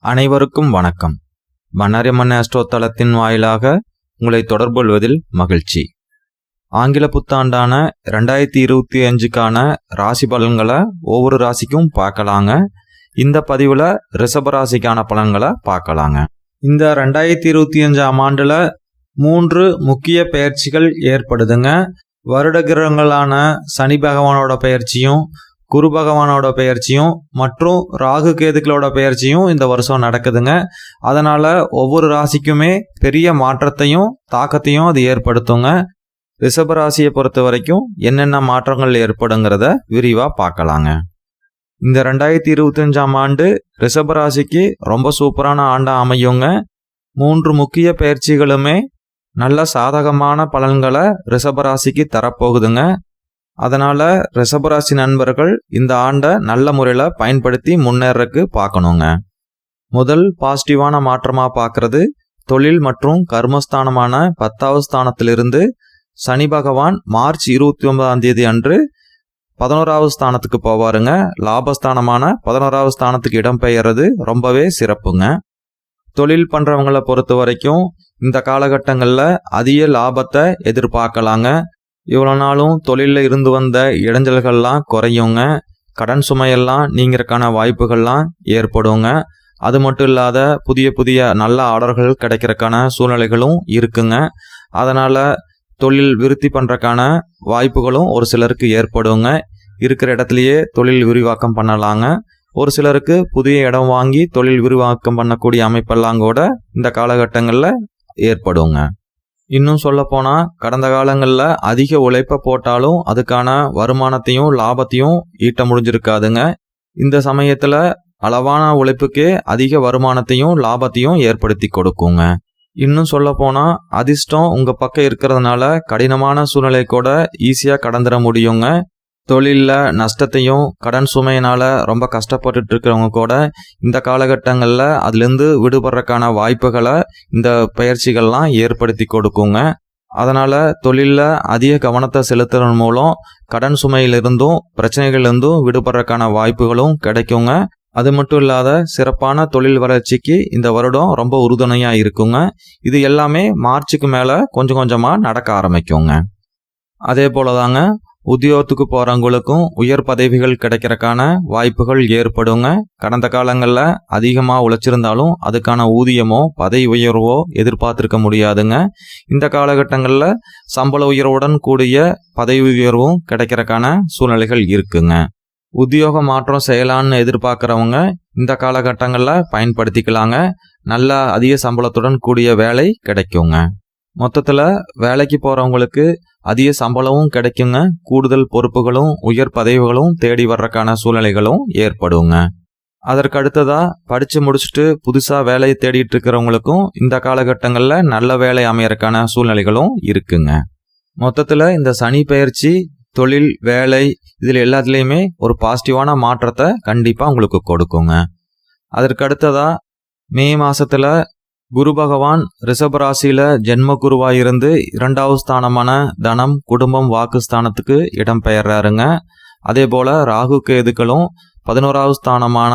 அனைவருக்கும் வணக்கம். மன்னாரியம்மன் ஆஸ்ட்ரோ தளத்தின் வாயிலாக உங்களை தொடர்பு கொள்வதில் மகிழ்ச்சி. ஆங்கில புத்தாண்டான 2025க்கான ராசி பலன்களை ஒவ்வொரு ராசிக்கும் பார்க்கலாங்க. இந்த பதிவில் ரிஷப ராசிக்கான பலன்களை பார்க்கலாங்க. இந்த 2025ஆம் ஆண்டில் 3 முக்கிய பெயர்ச்சிகள் ஏற்படுதுங்க. வருட கிரகங்களான சனி பகவானோட பெயர்ச்சியும், குரு பகவானோட பெயர்ச்சியும் மற்றும் ராகு கேதுக்களோட பெயர்ச்சியும் இந்த வருஷம் நடக்குதுங்க. அதனால ஒவ்வொரு ராசிக்குமே பெரிய மாற்றத்தையும் தாக்கத்தையும் அது ஏற்படுத்துங்க. ரிஷப ராசியை பொறுத்த வரைக்கும் என்னென்ன மாற்றங்கள் ஏற்படுங்கிறத விரிவா பார்க்கலாங்க. இந்த 2025ஆம் ஆண்டு ரிஷப ராசிக்கு ரொம்ப சூப்பரான ஆண்டா அமையுங்க. 3 முக்கிய பெயர்ச்சிகளுமே நல்ல சாதகமான பலன்களை ரிஷப ராசிக்கு தரப்போகுதுங்க. அதனால ரிஷபராசி நண்பர்கள் இந்த ஆண்டை நல்ல முறையில் பயன்படுத்தி முன்னேறக்கு பார்க்கணுங்க. முதல் பாசிட்டிவான மாற்றமா பார்க்கறது தொழில் மற்றும் கர்மஸ்தானமான 10வது ஸ்தானத்திலிருந்து சனி பகவான் மார்ச் 29ஆம் தேதி அன்று 11வது ஸ்தானத்துக்கு போவாருங்க. லாபஸ்தானமான 11வது ஸ்தானத்துக்கு இடம்பெயர்றது ரொம்பவே சிறப்புங்க. தொழில் பண்றவங்களை பொறுத்த வரைக்கும் இந்த காலகட்டங்களில் அதிக லாபத்தை எதிர்பார்க்கலாங்க. இவ்வளோ நாளும் தொழிலில் இருந்து வந்த இடைஞ்சல்கள்லாம் குறையுங்க. கடன் சுமையெல்லாம் நீங்கிறதுக்கான வாய்ப்புகள்லாம் ஏற்படுங்க. அது மட்டும் இல்லாத புதிய நல்ல ஆர்டர்கள் கிடைக்கிறதுக்கான சூழ்நிலைகளும் இருக்குங்க. அதனால் தொழில் விருத்தி பண்ணுறதுக்கான வாய்ப்புகளும் ஒரு சிலருக்கு ஏற்படுங்க. இருக்கிற இடத்துலையே தொழில் விரிவாக்கம் பண்ணலாங்க. ஒரு சிலருக்கு புதிய இடம் வாங்கி தொழில் விரிவாக்கம் பண்ணக்கூடிய அமைப்பெல்லாம் கூட இந்த காலகட்டங்களில் ஏற்படுங்க. இன்னும் சொல்லப்போனால் கடந்த காலங்களில் அதிக உழைப்பை போட்டாலும் அதுக்கான வருமானத்தையும் லாபத்தையும் ஈட்ட முடிஞ்சிருக்காதுங்க. இந்த சமயத்தில் அளவான உழைப்புக்கே அதிக வருமானத்தையும் லாபத்தையும் ஏற்படுத்தி கொடுக்குங்க. இன்னும் சொல்லப்போனால் அதிர்ஷ்டம் உங்கள் பக்கம் இருக்கிறதுனால கடினமான சூழ்நிலை கூட ஈஸியாக கடந்துட முடியுங்க. தொழிலில் நஷ்டத்தையும் கடன் சுமையினால் ரொம்ப கஷ்டப்பட்டுட்டு இருக்கிறவங்க கூட இந்த காலகட்டங்களில் அதுலேருந்து விடுபடுறதுக்கான வாய்ப்புகளை இந்த பயிற்சிகள்லாம் ஏற்படுத்தி கொடுக்குங்க. அதனால் தொழிலில் அதிக கவனத்தை செலுத்துறது மூலம் கடன் சுமையிலிருந்தும் பிரச்சனைகளிலிருந்தும் விடுபடுறதுக்கான வாய்ப்புகளும் கிடைக்குங்க. அது மட்டும் இல்லாத சிறப்பான தொழில் வளர்ச்சிக்கு இந்த வருடம் ரொம்ப உறுதுணையாக இருக்குங்க. இது எல்லாமே மார்ச்சுக்கு மேலே கொஞ்சம் கொஞ்சமாக நடக்க ஆரம்பிக்குங்க. அதே போல தாங்க உத்தியோகத்துக்கு போகிறவங்களுக்கும் உயர் பதவிகள் கிடைக்கிறக்கான வாய்ப்புகள் ஏற்படுங்க. கடந்த காலங்களில் அதிகமாக உழைச்சிருந்தாலும் அதுக்கான ஊதியமோ பதவி உயர்வோ எதிர்பார்த்துருக்க முடியாதுங்க. இந்த காலகட்டங்களில் சம்பள உயர்வுடன் கூடிய பதவி உயர்வும் கிடைக்கிறக்கான சூழ்நிலைகள் இருக்குங்க. உத்தியோக மாற்றம் செய்யலான்னு எதிர்பார்க்குறவங்க இந்த காலகட்டங்களில் பயன்படுத்திக்கலாங்க. நல்ல அதிக சம்பளத்துடன் கூடிய வேலை கிடைக்குங்க. மொத்தத்தில் வேலைக்கு போகிறவங்களுக்கு அதிக சம்பளமும் கிடைக்குங்க. கூடுதல் பொறுப்புகளும் உயர் பதவிகளும் தேடி வர்றதுக்கான சூழ்நிலைகளும் ஏற்படுங்க. அதற்கு அடுத்ததாக படித்து முடிச்சுட்டு புதுசாக வேலையை தேடிட்டு இருக்கிறவங்களுக்கும் இந்த காலகட்டங்களில் நல்ல வேலை அமையறதுக்கான சூழ்நிலைகளும் இருக்குங்க. மொத்தத்தில் இந்த சனி பெயர்ச்சி தொழில் வேலை இதில் எல்லாத்துலேயுமே ஒரு பாசிட்டிவான மாற்றத்தை கண்டிப்பாக உங்களுக்கு கொடுக்குங்க. அதற்கு அடுத்ததாக மே மாதத்தில் குரு பகவான் ரிஷபராசியில் ஜென்ம குருவாக இருந்து 2வது ஸ்தானமான தனம் குடும்பம் வாக்குஸ்தானத்துக்கு இடம் பெயர்றாருங்க. அதே போல் ராகு கேதுக்களும் 11வது ஸ்தானமான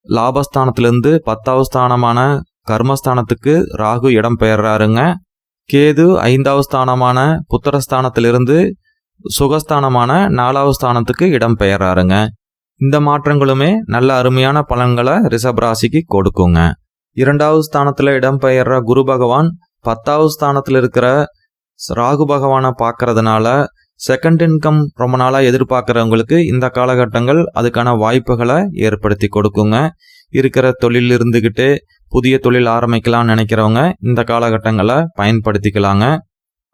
லாபஸ்தானத்திலிருந்து 10வது ஸ்தானமான கர்மஸ்தானத்துக்கு ராகு இடம் பெயர்றாருங்க. கேது 5வது ஸ்தானமான புத்திரஸ்தானத்திலிருந்து சுகஸ்தானமான 4வது ஸ்தானத்துக்கு இடம் பெயர்றாருங்க. இந்த மாற்றங்களுமே நல்ல அருமையான பலன்களை ரிஷபராசிக்கு கொடுக்குங்க. 2வது ஸ்தானத்தில் இடம்பெயர்ற குரு பகவான் 10வது ஸ்தானத்தில் இருக்கிற ராகு பகவானை பார்க்கறதுனால செகண்ட் இன்கம் ரொம்ப நாளாக எதிர்பார்க்குறவங்களுக்கு இந்த காலகட்டங்கள் அதுக்கான வாய்ப்புகளை ஏற்படுத்தி கொடுக்குங்க. இருக்கிற தொழில் இருந்துக்கிட்டே புதிய தொழில் ஆரம்பிக்கலாம்னு நினைக்கிறவங்க இந்த காலகட்டங்களை பயன்படுத்திக்கலாங்க.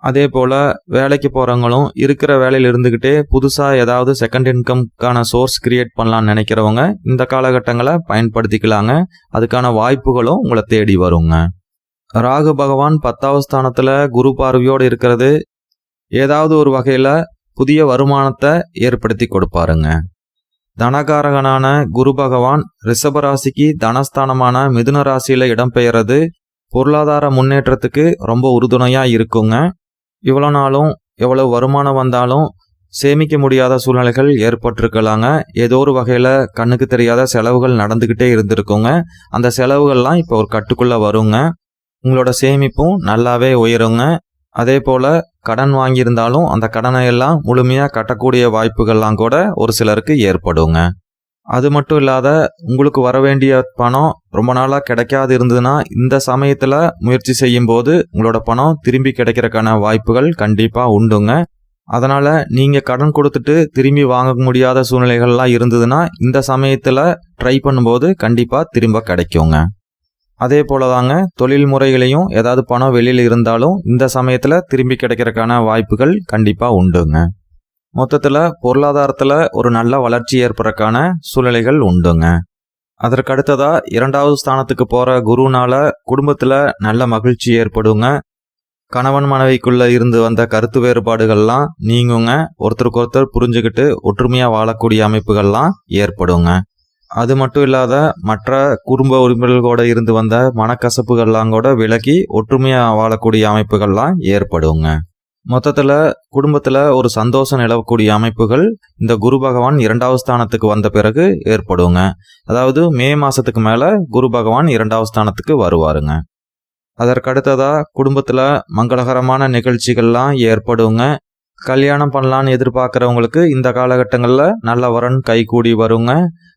அதே போல் வேலைக்கு போகிறவங்களும் இருக்கிற வேலையில் இருந்துக்கிட்டே புதுசாக ஏதாவது செகண்ட் இன்கம்க்கான சோர்ஸ் கிரியேட் பண்ணலான்னு நினைக்கிறவங்க இந்த காலகட்டங்களை பயன்படுத்திக்கலாங்க. அதுக்கான வாய்ப்புகளும் உங்களை தேடி வருங்க. ராகு பகவான் 10வது ஸ்தானத்தில் குரு பார்வையோடு இருக்கிறது ஏதாவது ஒரு வகையில் புதிய வருமானத்தை ஏற்படுத்தி கொடுப்பாருங்க. தனகாரகனான குரு பகவான் ரிஷபராசிக்கு தனஸ்தானமான மிதுன ராசியில் இடம்பெயர்றது பொருளாதார முன்னேற்றத்துக்கு ரொம்ப உறுதுணையாக இருக்குங்க. இவ்வளோ நாளும் எவ்வளவு வருமானம் வந்தாலும் சேமிக்க முடியாத சூழ்நிலைகள் ஏற்பட்டிருக்கலாங்க. ஏதோ ஒரு வகையில் கண்ணுக்கு தெரியாத செலவுகள் நடந்துக்கிட்டே இருந்திருக்குங்க. அந்த செலவுகள்லாம் இப்போ ஒரு கட்டுக்குள்ளே வருங்க. உங்களோட சேமிப்பும் நல்லாவே உயருங்க. அதே போல் கடன் வாங்கியிருந்தாலும் அந்த கடனை எல்லாம் முழுமையாக கட்டக்கூடிய வாய்ப்புகள்லாம் கூட ஒரு சிலருக்கு ஏற்படுங்க. அது மட்டும் இல்லாத உங்களுக்கு வர வேண்டிய பணம் ரொம்ப நாளாக கிடைக்காது இருந்ததுன்னா இந்த சமயத்தில் முயற்சி செய்யும்போது உங்களோட பணம் திரும்பி கிடைக்கிறதுக்கான வாய்ப்புகள் கண்டிப்பாக உண்டுங்க. அதனால் நீங்கள் கடன் கொடுத்துட்டு திரும்பி வாங்க முடியாத சூழ்நிலைகள்லாம் இருந்ததுன்னா இந்த சமயத்தில் ட்ரை பண்ணும்போது கண்டிப்பாக திரும்ப கிடைக்குங்க. அதே போல தாங்க தொழில் முறைகளையும் ஏதாவது பணம் வெளியில் இருந்தாலும் இந்த சமயத்தில் திரும்பி கிடைக்கிறதுக்கான வாய்ப்புகள் கண்டிப்பாக உண்டுங்க. மொத்தத்தில் பொருளாதாரத்தில் ஒரு நல்ல வளர்ச்சி ஏற்படுறதுக்கான சூழ்நிலைகள் உண்டுங்க. அதற்கடுத்ததாக 2வது ஸ்தானத்துக்கு போகிற குருனால குடும்பத்தில் நல்ல மகிழ்ச்சி ஏற்படுங்க. கணவன் மனைவிக்குள்ளே இருந்து வந்த கருத்து வேறுபாடுகள்லாம் நீங்குங்க. ஒருத்தருக்கு ஒருத்தர் புரிஞ்சுக்கிட்டு ஒற்றுமையாக வாழக்கூடிய அமைப்புகள்லாம் ஏற்படுங்க. அது மட்டும் இல்லாத மற்ற குடும்ப உறுப்பினர்களோட இருந்து வந்த மனக்கசப்புகள்லாம் கூட விலகி ஒற்றுமையாக வாழக்கூடிய அமைப்புகள்லாம் ஏற்படுங்க. மொத்தத்தில் குடும்பத்தில் ஒரு சந்தோஷம் நிலவக்கூடிய அமைப்புகள் இந்த குரு பகவான் 2வது ஸ்தானத்துக்கு வந்த பிறகு ஏற்படுங்க. அதாவது மே மாதத்துக்கு மேலே குரு பகவான் 2வது ஸ்தானத்துக்கு வருவாருங்க. அதற்கடுத்ததாக குடும்பத்தில் மங்களகரமான நிகழ்ச்சிகள்லாம் ஏற்படுங்க. கல்யாணம் பண்ணலான்னு எதிர்பார்க்குறவங்களுக்கு இந்த காலகட்டங்களில் நல்ல வரன் கைகூடி வருங்க.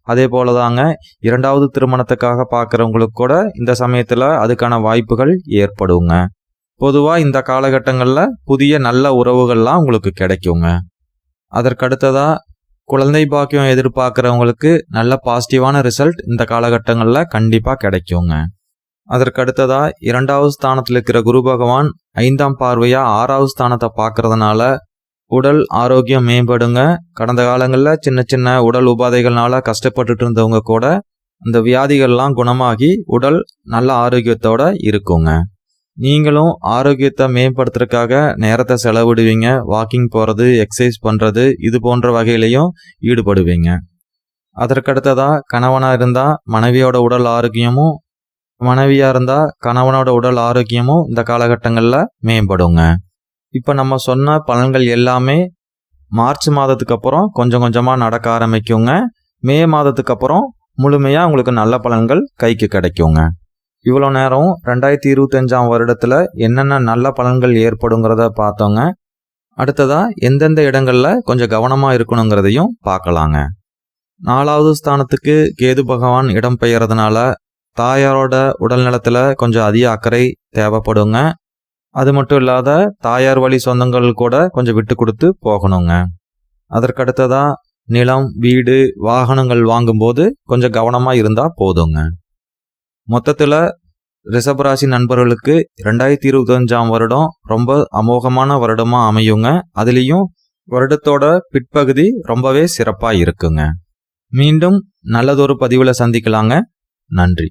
அதே போல தாங்க 2வது திருமணத்துக்காக பார்க்குறவங்களுக்கு கூட இந்த சமயத்தில் அதுக்கான வாய்ப்புகள் ஏற்படுங்க. பொதுவாக இந்த காலகட்டங்களில் புதிய நல்ல உறவுகள்லாம் உங்களுக்கு கிடைக்குங்க. அதற்கடுத்ததாக குழந்தை பாக்கியம் எதிர்பார்க்குறவங்களுக்கு நல்ல பாசிட்டிவான ரிசல்ட் இந்த காலகட்டங்களில் கண்டிப்பாக கிடைக்குங்க. அதற்கடுத்ததாக 2வது ஸ்தானத்தில் இருக்கிற குரு பகவான் 5ஆம் பார்வையாக 6வது ஸ்தானத்தை பார்க்கறதுனால உடல் ஆரோக்கியம் மேம்படுங்க. கடந்த காலங்களில் சின்ன சின்ன உடல் உபாதைகள்னால கஷ்டப்பட்டுட்டு இருந்தவங்க கூட அந்த வியாதிகள்லாம் குணமாகி உடல் நல்ல ஆரோக்கியத்தோட இருக்குங்க. நீங்களும் ஆரோக்கியத்தை மேம்படுத்துறதுக்காக நேரத்தை செலவிடுவீங்க. வாக்கிங் போகிறது, எக்ஸசைஸ் பண்ணுறது, இது போன்ற வகையிலையும் ஈடுபடுவீங்க. அதற்கடுத்ததாக கணவனாக இருந்தால் மனைவியோட உடல் ஆரோக்கியமும், மனைவியாக இருந்தால் கணவனோட உடல் ஆரோக்கியமும் இந்த காலகட்டங்களில் மேம்படுங்க. இப்போ நம்ம சொன்ன பலன்கள் எல்லாமே மார்ச் மாதத்துக்கு அப்புறம் கொஞ்சம் கொஞ்சமாக நடக்க ஆரம்பிக்குங்க. மே மாதத்துக்கு அப்புறம் முழுமையாக உங்களுக்கு நல்ல பலன்கள் கைக்கு கிடைக்குங்க. இவ்வளோ நேரம் 2025ஆம் வருடத்தில் என்னென்ன நல்ல பலன்கள் ஏற்படுங்கிறத பார்த்தோங்க. அடுத்ததாக எந்தெந்த இடங்களில் கொஞ்சம் கவனமாக இருக்கணுங்கிறதையும் பார்க்கலாங்க. 4வது ஸ்தானத்துக்கு கேது பகவான் இடம் பெயர்றதுனால தாயாரோட உடல் நலத்தில் கொஞ்சம் அதிக அக்கறை தேவைப்படுங்க. அது மட்டும் இல்லாத தாயார் வழி சொந்தங்கள் கூட கொஞ்சம் விட்டு கொடுத்து போகணுங்க. அதற்கடுத்ததாக நிலம், வீடு, வாகனங்கள் வாங்கும்போது கொஞ்சம் கவனமாக இருந்தால் போதுங்க. மொத்தத்தில் ரிஷபராசி நண்பர்களுக்கு 2025ஆம் வருடம் ரொம்ப அமோகமான வருடமாக அமையுங்க. அதுலேயும் வருடத்தோட பிற்பகுதி ரொம்பவே சிறப்பாக இருக்குங்க. மீண்டும் நல்லதொரு பதிவில் சந்திக்கலாங்க. நன்றி.